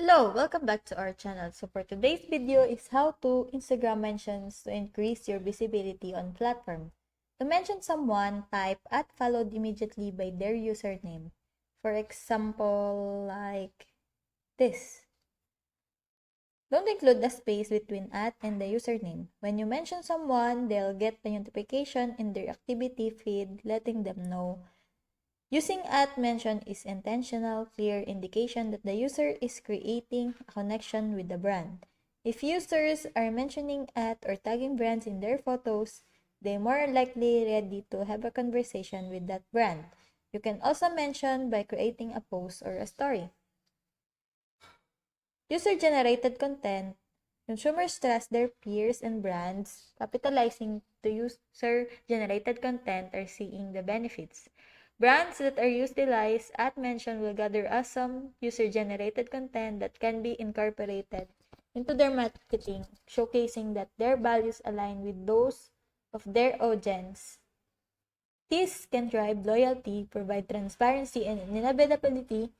Hello, welcome back to our channel. So for today's video is how to Instagram mentions to increase your visibility on platform. To mention someone, type at followed immediately by their username. For example, like this. Don't include a space between at and the username. When you mention someone, they'll get the notification in their activity feed letting them know. Using at mention is intentional, clear indication that the user is creating a connection with the brand. If users are mentioning at or tagging brands in their photos, they're more likely ready to have a conversation with that brand. You can also mention by creating a post or a story. User-generated content. Consumers trust their peers and brands. Capitalizing to user-generated content or seeing the benefits. Brands that are utilized at mention will gather awesome user-generated content that can be incorporated into their marketing, showcasing that their values align with those of their audience. This can drive loyalty, provide transparency and inevitability,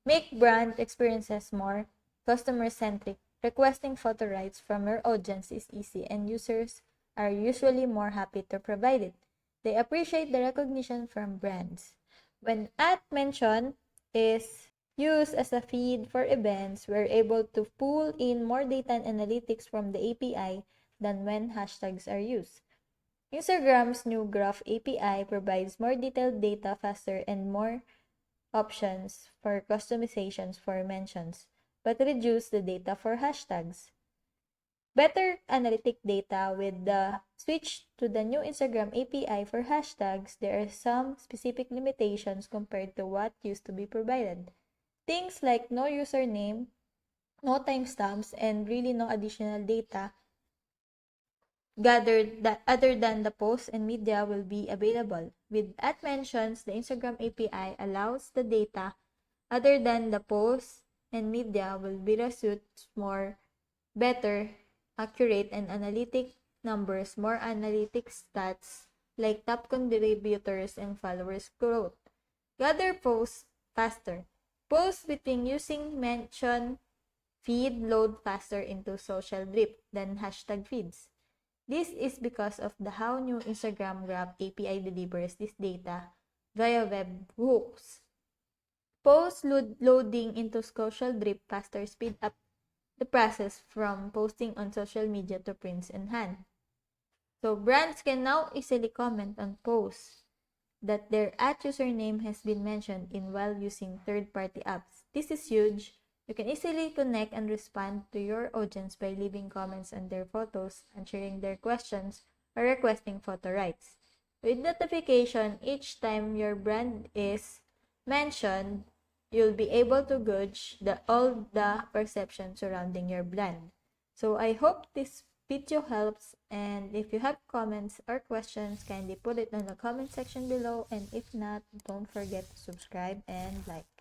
make brand experiences more customer-centric. Requesting photo rights from your audience is easy and users are usually more happy to provide it. They appreciate the recognition from brands. When at mention is used as a feed for events, we're able to pull in more data and analytics from the API than when hashtags are used. Instagram's new Graph API provides more detailed data faster and more options for customizations for mentions, but reduce the data for hashtags. Better analytic data with the switch to the new Instagram API for hashtags, there are some specific limitations compared to what used to be provided. Things like no username, no timestamps, and really no additional data gathered that other than the post and media will be available. With at mentions, the Instagram API allows the data other than the post and media will be resumed more better, accurate, and analytic numbers, more analytic stats like top contributors and followers growth. Gather posts faster. Posts between using mention feed load faster into social drip than hashtag feeds. This is because of the how new Instagram Graph API delivers this data via web hooks. Post loading into social drip faster speed up the process from posting on social media to prints in hand. So brands can now easily comment on posts that their at username has been mentioned in while using third-party apps. This is huge. You can easily connect and respond to your audience by leaving comments on their photos, answering their questions, or requesting photo rights. With notification, each time your brand is mentioned, you'll be able to gauge all the perception surrounding your brand. So I hope this video helps, and if you have comments or questions, kindly put it in the comment section below, and if not, don't forget to subscribe and like.